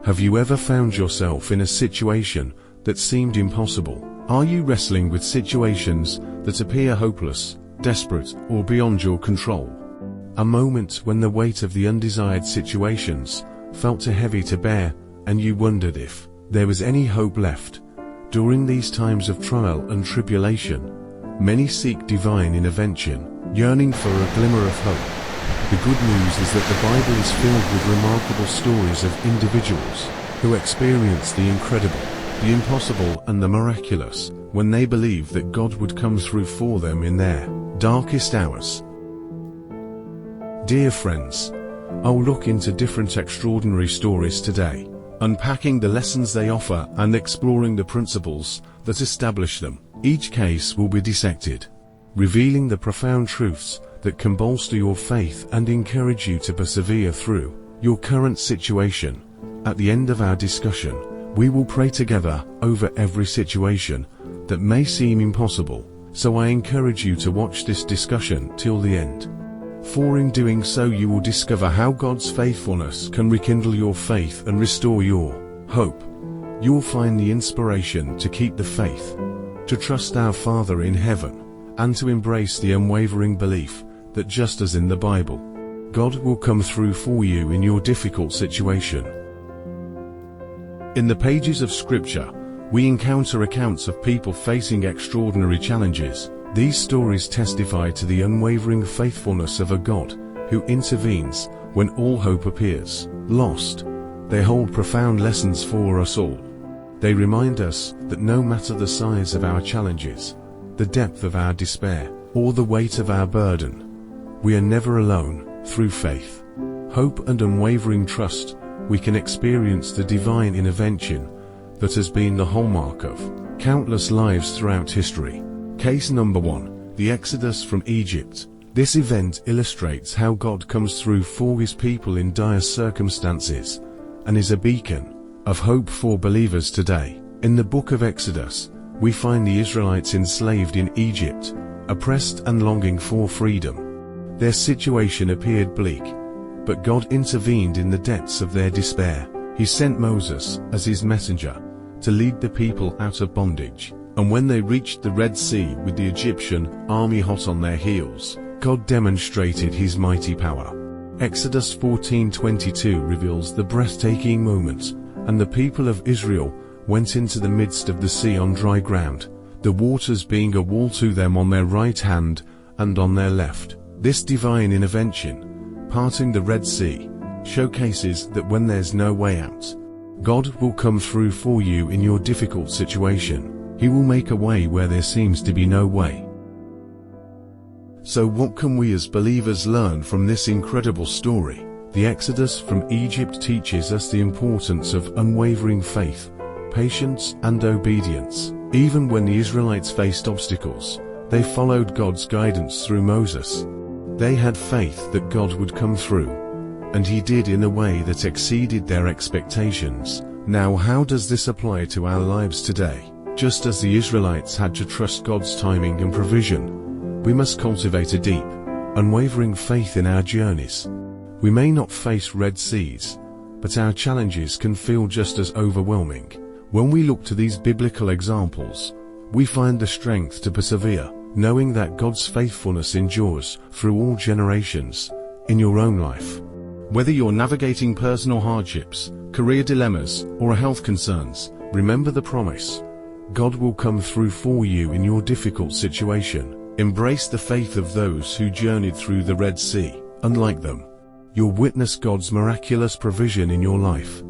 Have you ever found yourself in a situation that seemed impossible? Are you wrestling with situations that appear hopeless, desperate, or beyond your control? A moment when the weight of the undesired situations felt too heavy to bear, and you wondered if there was any hope left. During these times of trial and tribulation, many seek divine intervention, yearning for a glimmer of hope. The good news is that the Bible is filled with remarkable stories of individuals who experience the incredible, the impossible, and the miraculous when they believe that God would come through for them in their darkest hours. Dear friends, I'll look into different extraordinary stories today, unpacking the lessons they offer and exploring the principles that establish them. Each case will be dissected, revealing the profound truths that can bolster your faith and encourage you to persevere through your current situation. At the end of our discussion, we will pray together over every situation that may seem impossible, so I encourage you to watch this discussion till the end. For in doing so you will discover how God's faithfulness can rekindle your faith and restore your hope. You will find the inspiration to keep the faith, to trust our Father in heaven, and to embrace the unwavering belief that just as in the Bible, God will come through for you in your difficult situation. In the pages of Scripture, we encounter accounts of people facing extraordinary challenges. These stories testify to the unwavering faithfulness of a God who intervenes when all hope appears lost. They hold profound lessons for us all. They remind us that no matter the size of our challenges, the depth of our despair, or the weight of our burden, we are never alone. Through faith, hope, and unwavering trust, we can experience the divine intervention that has been the hallmark of countless lives throughout history. Case number 1, the Exodus from Egypt. This event illustrates how God comes through for His people in dire circumstances and is a beacon of hope for believers today. In the book of Exodus, we find the Israelites enslaved in Egypt, oppressed and longing for freedom. Their situation appeared bleak, but God intervened in the depths of their despair. He sent Moses as His messenger to lead the people out of bondage. And when they reached the Red Sea with the Egyptian army hot on their heels, God demonstrated His mighty power. Exodus 14:22 reveals the breathtaking moment, and the people of Israel went into the midst of the sea on dry ground, the waters being a wall to them on their right hand and on their left. This divine intervention, parting the Red Sea, showcases that when there's no way out, God will come through for you in your difficult situation. He will make a way where there seems to be no way. So what can we as believers learn from this incredible story? The Exodus from Egypt teaches us the importance of unwavering faith, patience, and obedience. Even when the Israelites faced obstacles, they followed God's guidance through Moses. They had faith that God would come through, and He did in a way that exceeded their expectations. Now, how does this apply to our lives today? Just as the Israelites had to trust God's timing and provision, we must cultivate a deep, unwavering faith in our journeys. We may not face Red Seas, but our challenges can feel just as overwhelming. When we look to these biblical examples, we find the strength to persevere, knowing that God's faithfulness endures through all generations. In your own life, whether you're navigating personal hardships, career dilemmas, or health concerns, remember the promise: God will come through for you in your difficult situation. Embrace the faith of those who journeyed through the Red Sea. Unlike them, you'll witness God's miraculous provision in your life.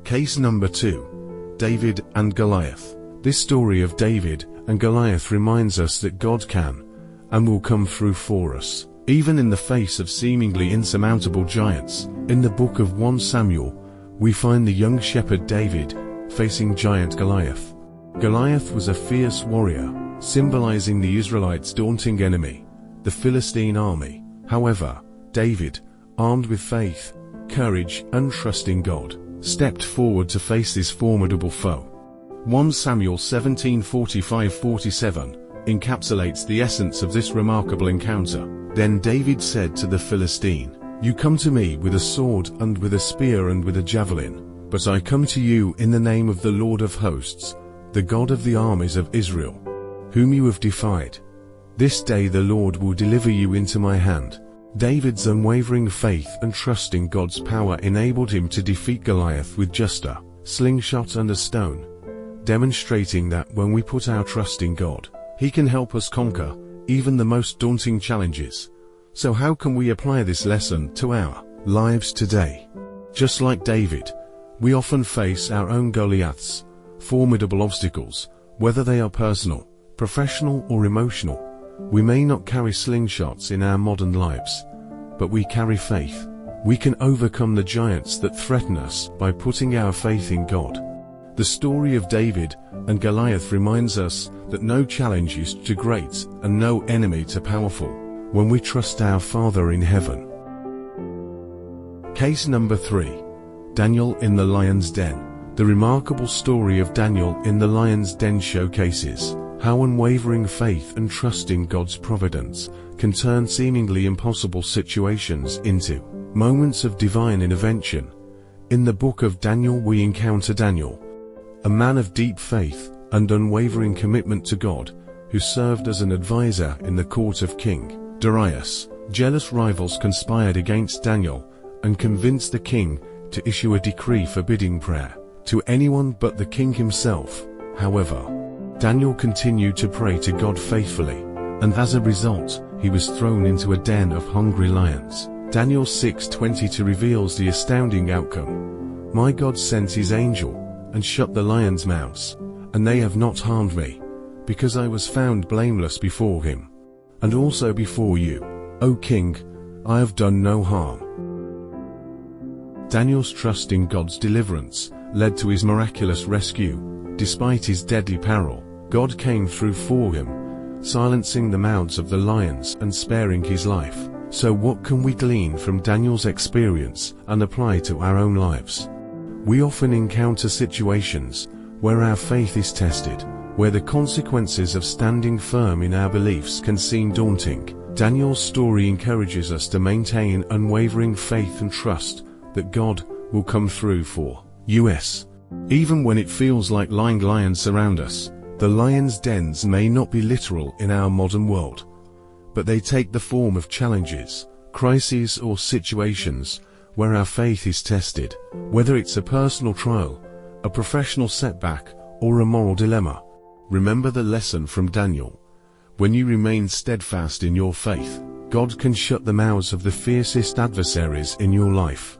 Case number 2, David and Goliath. This story of David and Goliath reminds us that God can and will come through for us, even in the face of seemingly insurmountable giants. In the book of 1 Samuel, we find the young shepherd David facing giant Goliath. Goliath was a fierce warrior, symbolizing the Israelites' daunting enemy, the Philistine army. However, David, armed with faith, courage, and trust in God, stepped forward to face this formidable foe. 1 Samuel 17:45-47 encapsulates the essence of this remarkable encounter. Then David said to the Philistine, You come to me with a sword and with a spear and with a javelin, but I come to you in the name of the Lord of hosts, the God of the armies of Israel, whom you have defied. This day the Lord will deliver you into my hand." David's unwavering faith and trust in God's power enabled him to defeat Goliath with just a slingshot and a stone, demonstrating that when we put our trust in God, He can help us conquer even the most daunting challenges. So how can we apply this lesson to our lives today? Just like David, we often face our own Goliaths, formidable obstacles, whether they are personal, professional or emotional. We may not carry slingshots in our modern lives, but we carry faith. We can overcome the giants that threaten us by putting our faith in God. The story of David and Goliath reminds us that no challenge is too great and no enemy too powerful when we trust our Father in heaven. Case number 3. Daniel in the lion's den. The remarkable story of Daniel in the lion's den showcases how unwavering faith and trust in God's providence can turn seemingly impossible situations into moments of divine intervention. In the book of Daniel we encounter Daniel, a man of deep faith and unwavering commitment to God, who served as an advisor in the court of King Darius. Jealous rivals conspired against Daniel and convinced the king to issue a decree forbidding prayer to anyone but the king himself. However, Daniel continued to pray to God faithfully, and as a result, he was thrown into a den of hungry lions. Daniel 6:22 reveals the astounding outcome. "My God sent his angel and shut the lions' mouths, and they have not harmed me, because I was found blameless before him, and also before you, O king. I have done no harm." Daniel's trust in God's deliverance led to his miraculous rescue. Despite his deadly peril, God came through for him, silencing the mouths of the lions and sparing his life. So what can we glean from Daniel's experience and apply to our own lives? We often encounter situations where our faith is tested, where the consequences of standing firm in our beliefs can seem daunting. Daniel's story encourages us to maintain unwavering faith and trust that God will come through for us. Even when it feels like lying lions surround us, the lions' dens may not be literal in our modern world, but they take the form of challenges, crises or situations where our faith is tested, whether it's a personal trial, a professional setback, or a moral dilemma. Remember the lesson from Daniel. When you remain steadfast in your faith, God can shut the mouths of the fiercest adversaries in your life.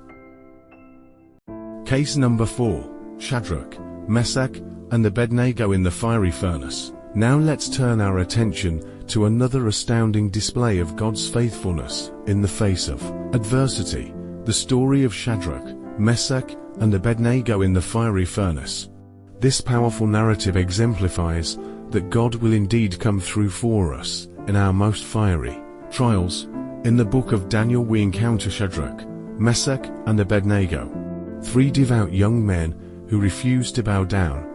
Case number 4. Shadrach, Meshach, and Abednego in the fiery furnace. Now let's turn our attention to another astounding display of God's faithfulness in the face of adversity. The story of Shadrach, Meshach, and Abednego in the fiery furnace. This powerful narrative exemplifies that God will indeed come through for us in our most fiery trials. In the book of Daniel we encounter Shadrach, Meshach, and Abednego, 3 devout young men who refused to bow down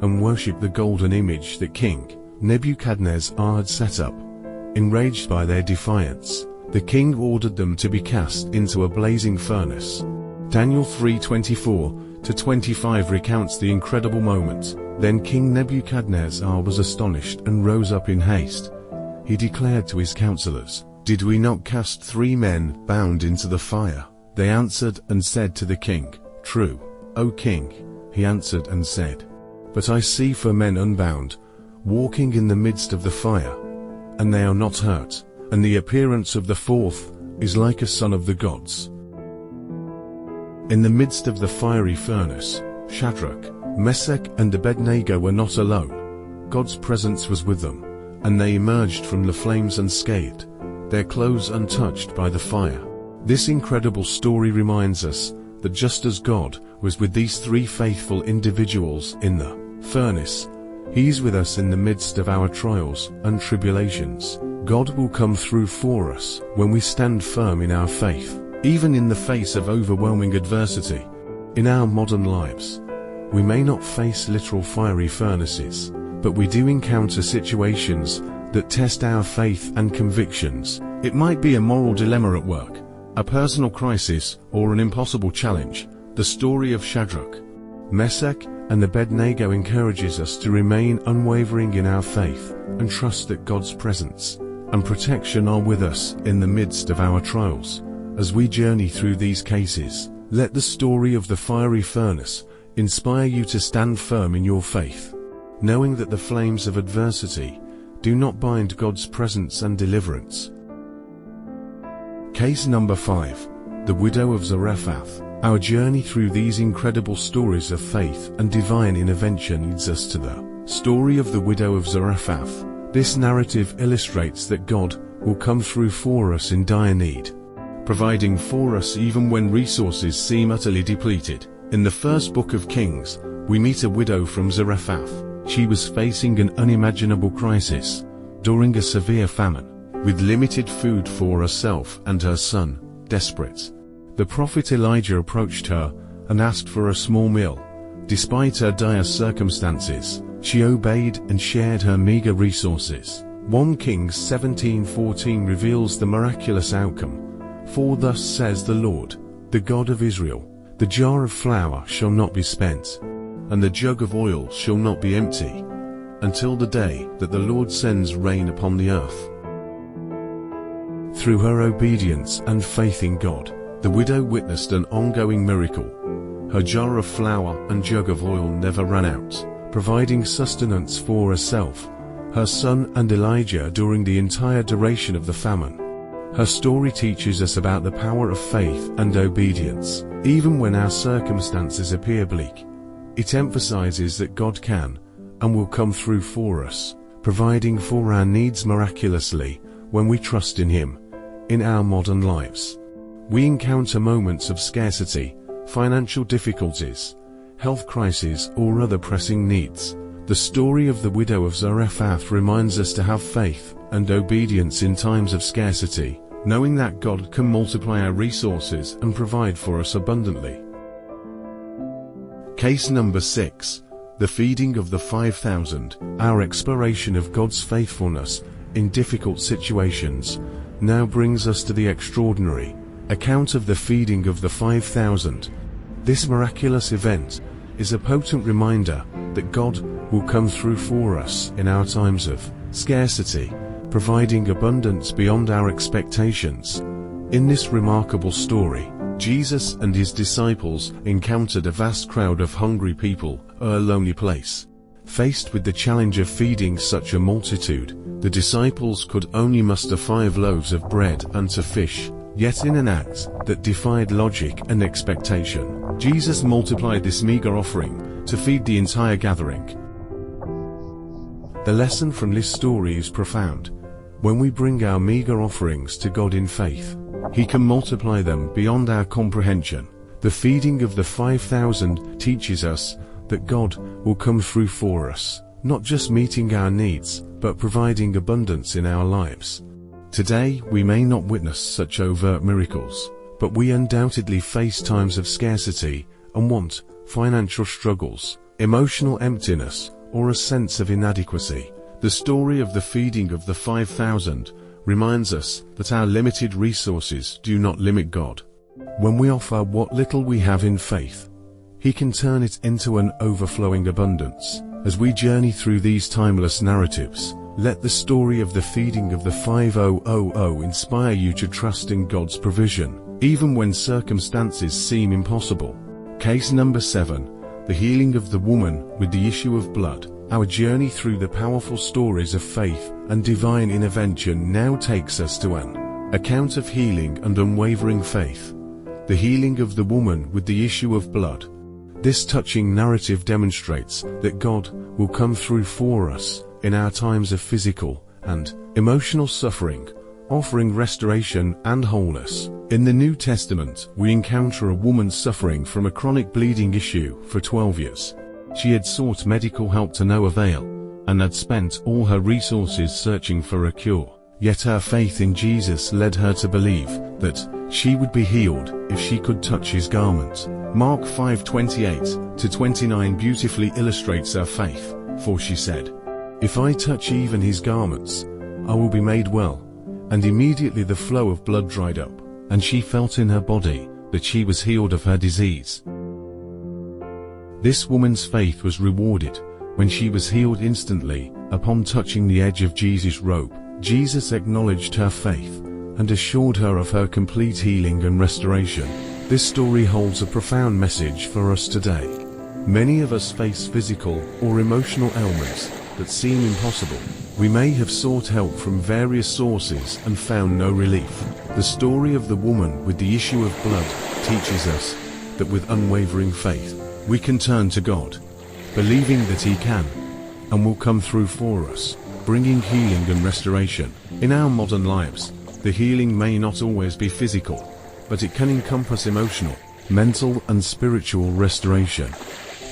and worship the golden image that King Nebuchadnezzar had set up. Enraged by their defiance, the king ordered them to be cast into a blazing furnace. Daniel 3:24-25 recounts the incredible moment. Then King Nebuchadnezzar was astonished and rose up in haste. He declared to his counselors, "Did we not cast 3 men bound into the fire?" They answered and said to the king, "True, O king." He answered and said, "But I see 4 men unbound, walking in the midst of the fire, and they are not hurt, and the appearance of the 4th is like a son of the gods." In the midst of the fiery furnace, Shadrach, Meshach, and Abednego were not alone. God's presence was with them, and they emerged from the flames unscathed, their clothes untouched by the fire. This incredible story reminds us that just as God was with these 3 faithful individuals in the furnace, He is with us in the midst of our trials and tribulations. God will come through for us when we stand firm in our faith, even in the face of overwhelming adversity. In our modern lives, we may not face literal fiery furnaces, but we do encounter situations that test our faith and convictions. It might be a moral dilemma at work, a personal crisis, or an impossible challenge, the story of Shadrach, Meshach, and Abednego encourages us to remain unwavering in our faith and trust that God's presence and protection are with us in the midst of our trials. As we journey through these cases, let the story of the fiery furnace inspire you to stand firm in your faith, knowing that the flames of adversity do not bind God's presence and deliverance. Case number 5. The Widow of Zarephath. Our journey through these incredible stories of faith and divine intervention leads us to the story of the Widow of Zarephath. This narrative illustrates that God will come through for us in dire need, providing for us even when resources seem utterly depleted. In the first book of Kings, we meet a widow from Zarephath. She was facing an unimaginable crisis during a severe famine, with limited food for herself and her son. Desperate, the prophet Elijah approached her and asked for a small meal. Despite her dire circumstances, she obeyed and shared her meager resources. 1 Kings 17:14 reveals the miraculous outcome. For thus says the Lord, the God of Israel, the jar of flour shall not be spent, and the jug of oil shall not be empty, until the day that the Lord sends rain upon the earth. Through her obedience and faith in God, the widow witnessed an ongoing miracle. Her jar of flour and jug of oil never ran out, providing sustenance for herself, her son and Elijah during the entire duration of the famine. Her story teaches us about the power of faith and obedience, even when our circumstances appear bleak. It emphasizes that God can and will come through for us, providing for our needs miraculously when we trust in Him. In our modern lives, we encounter moments of scarcity, financial difficulties, health crises, or other pressing needs. The story of the widow of Zarephath reminds us to have faith and obedience in times of scarcity, knowing that God can multiply our resources and provide for us abundantly. Case number 6. The feeding of the 5,000. Our exploration of God's faithfulness in difficult situations now brings us to the extraordinary account of the feeding of the 5,000. This miraculous event is a potent reminder that God will come through for us in our times of scarcity, providing abundance beyond our expectations. In this remarkable story, Jesus and his disciples encountered a vast crowd of hungry people at a lonely place. Faced with the challenge of feeding such a multitude, the disciples could only muster 5 loaves of bread and 2 fish. Yet in an act that defied logic and expectation, Jesus multiplied this meager offering to feed the entire gathering. The lesson from this story is profound. When we bring our meager offerings to God in faith, He can multiply them beyond our comprehension. The feeding of the 5,000 teaches us that God will come through for us, not just meeting our needs, but providing abundance in our lives. Today, we may not witness such overt miracles, but we undoubtedly face times of scarcity and want, financial struggles, emotional emptiness, or a sense of inadequacy. The story of the feeding of the 5,000 reminds us that our limited resources do not limit God. When we offer what little we have in faith, He can turn it into an overflowing abundance. As we journey through these timeless narratives, let the story of the feeding of the 5,000 inspire you to trust in God's provision, even when circumstances seem impossible. Case number 7. The healing of the woman with the issue of blood. Our journey through the powerful stories of faith and divine intervention now takes us to an account of healing and unwavering faith. The healing of the woman with the issue of blood. This touching narrative demonstrates that God will come through for us in our times of physical and emotional suffering, offering restoration and wholeness. In the New Testament, we encounter a woman suffering from a chronic bleeding issue for 12 years. She had sought medical help to no avail, and had spent all her resources searching for a cure. Yet her faith in Jesus led her to believe that she would be healed if she could touch His garment. Mark 5:28-29 beautifully illustrates her faith, for she said, "If I touch even His garments, I will be made well." And immediately the flow of blood dried up. and she felt in her body that she was healed of her disease. This woman's faith was rewarded when she was healed instantly upon touching the edge of Jesus' robe. Jesus acknowledged her faith and assured her of her complete healing and restoration. This story holds a profound message for us today. Many of us face physical or emotional ailments that seem impossible. We may have sought help from various sources and found no relief. The story of the woman with the issue of blood teaches us that with unwavering faith, we can turn to God, believing that He can and will come through for us, bringing healing and restoration. In our modern lives, the healing may not always be physical, but it can encompass emotional, mental and spiritual restoration.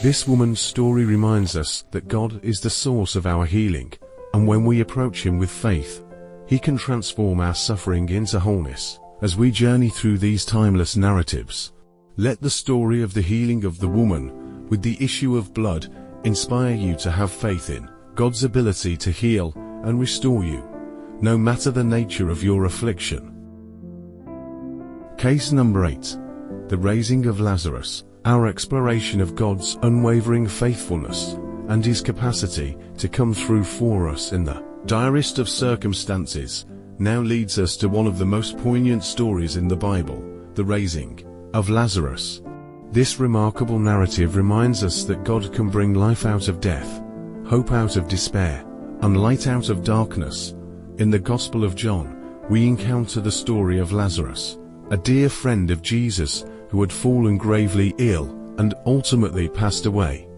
This woman's story reminds us that God is the source of our healing, and when we approach Him with faith, He can transform our suffering into wholeness. As we journey through these timeless narratives, let the story of the healing of the woman with the issue of blood inspire you to have faith in God's ability to heal and restore you, no matter the nature of your affliction. Case number 8. The raising of Lazarus. Our exploration of God's unwavering faithfulness and His capacity to come through for us in the direst of circumstances now leads us to one of the most poignant stories in the Bible, the raising of Lazarus. This remarkable narrative reminds us that God can bring life out of death, hope out of despair, and light out of darkness. In the Gospel of John, we encounter the story of Lazarus, a dear friend of Jesus who had fallen gravely ill and ultimately passed away.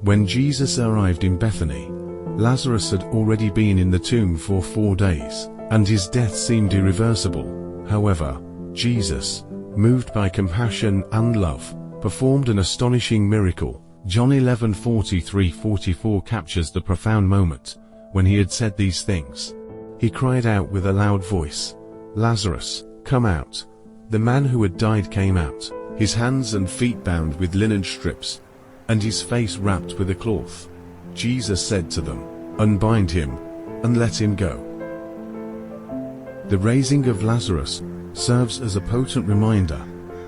When Jesus arrived in Bethany, Lazarus had already been in the tomb for 4 days, and his death seemed irreversible. However, Jesus, moved by compassion and love, performed an astonishing miracle. John 11:43-44 captures the profound moment. When He had said these things, He cried out with a loud voice, "Lazarus, come out." The man who had died came out, his hands and feet bound with linen strips, and his face wrapped with a cloth. Jesus said to them, "Unbind him, and let him go." The raising of Lazarus serves as a potent reminder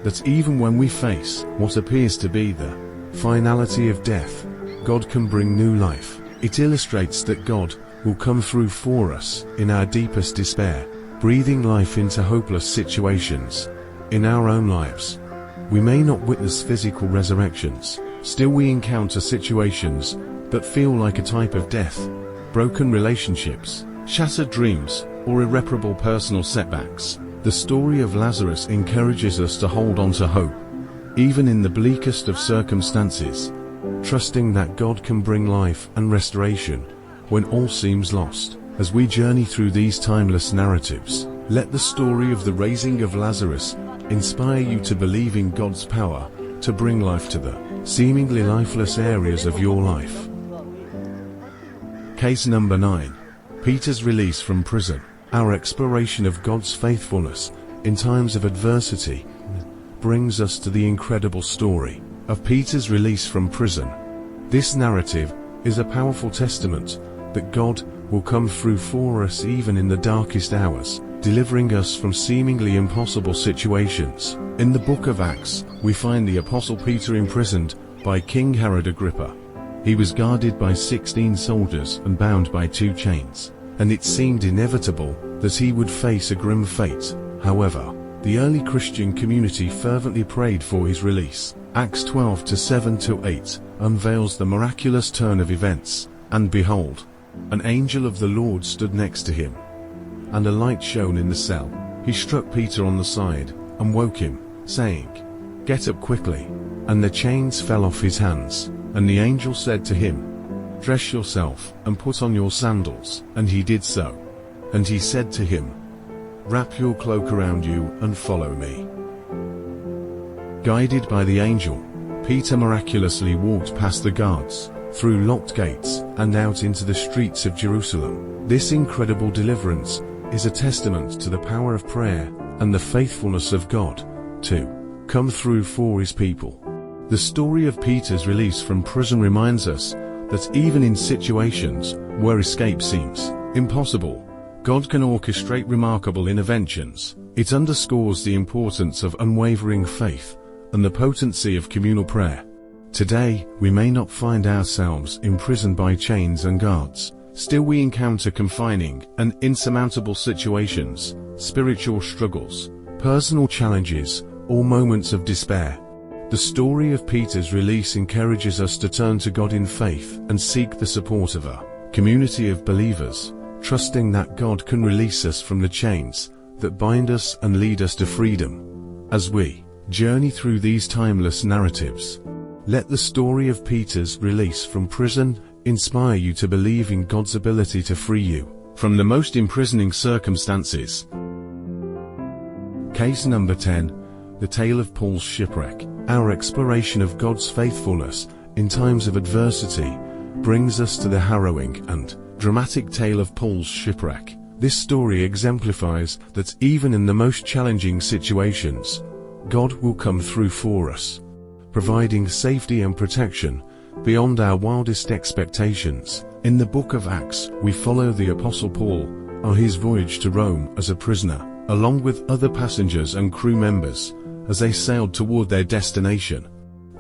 that even when we face what appears to be the finality of death, God can bring new life. It illustrates that God will come through for us in our deepest despair, breathing life into hopeless situations. In our own lives, we may not witness physical resurrections, still we encounter situations that feel like a type of death, broken relationships, shattered dreams, or irreparable personal setbacks. The story of Lazarus encourages us to hold on to hope, even in the bleakest of circumstances, trusting that God can bring life and restoration when all seems lost. As we journey through these timeless narratives, let the story of the raising of Lazarus inspire you to believe in God's power to bring life to the seemingly lifeless areas of your life. Case number 9. Peter's release from prison. Our exploration of God's faithfulness in times of adversity brings us to the incredible story of Peter's release from prison. This narrative is a powerful testament that God will come through for us even in the darkest hours, delivering us from seemingly impossible situations. In the book of Acts, we find the Apostle Peter imprisoned by King Herod Agrippa. He was guarded by 16 soldiers and bound by 2 chains, and it seemed inevitable that he would face a grim fate. However, the early Christian community fervently prayed for his release. Acts 12:7-8 unveils the miraculous turn of events. And behold, an angel of the Lord stood next to him, and a light shone in the cell. He struck Peter on the side and woke him, saying, "Get up quickly." And the chains fell off his hands. And the angel said to him, "Dress yourself and put on your sandals." And he did so. And he said to him, "Wrap your cloak around you and follow me." Guided by the angel, Peter miraculously walked past the guards, through locked gates, and out into the streets of Jerusalem. This incredible deliverance is a testament to the power of prayer and the faithfulness of God to come through for His people. The story of Peter's release from prison reminds us that even in situations where escape seems impossible, God can orchestrate remarkable interventions. It underscores the importance of unwavering faith and the potency of communal prayer. Today, we may not find ourselves imprisoned by chains and guards. Still we encounter confining and insurmountable situations, spiritual struggles, personal challenges, or moments of despair. The story of Peter's release encourages us to turn to God in faith and seek the support of a community of believers, trusting that God can release us from the chains that bind us and lead us to freedom. As we journey through these timeless narratives, let the story of Peter's release from prison inspire you to believe in God's ability to free you from the most imprisoning circumstances. Case number 10. The Tale of Paul's Shipwreck. Our exploration of God's faithfulness in times of adversity brings us to the harrowing and dramatic tale of Paul's shipwreck. This story exemplifies that even in the most challenging situations, God will come through for us, providing safety and protection beyond our wildest expectations. In the book of Acts, we follow the Apostle Paul on his voyage to Rome as a prisoner, along with other passengers and crew members. As they sailed toward their destination,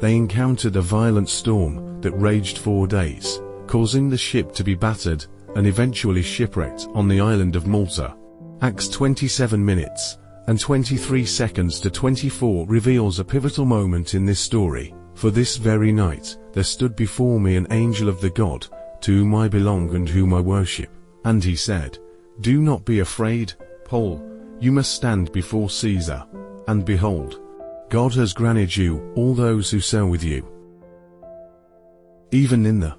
they encountered a violent storm that raged 4 days, causing the ship to be battered and eventually shipwrecked on the island of Malta. Acts 27 minutes and 23 seconds to 24 reveals a pivotal moment in this story. For this very night there stood before me an angel of the God, to whom I belong and whom I worship. And he said, "Do not be afraid, Paul, you must stand before Caesar. And behold, God has granted you all those who sail with you." Even in the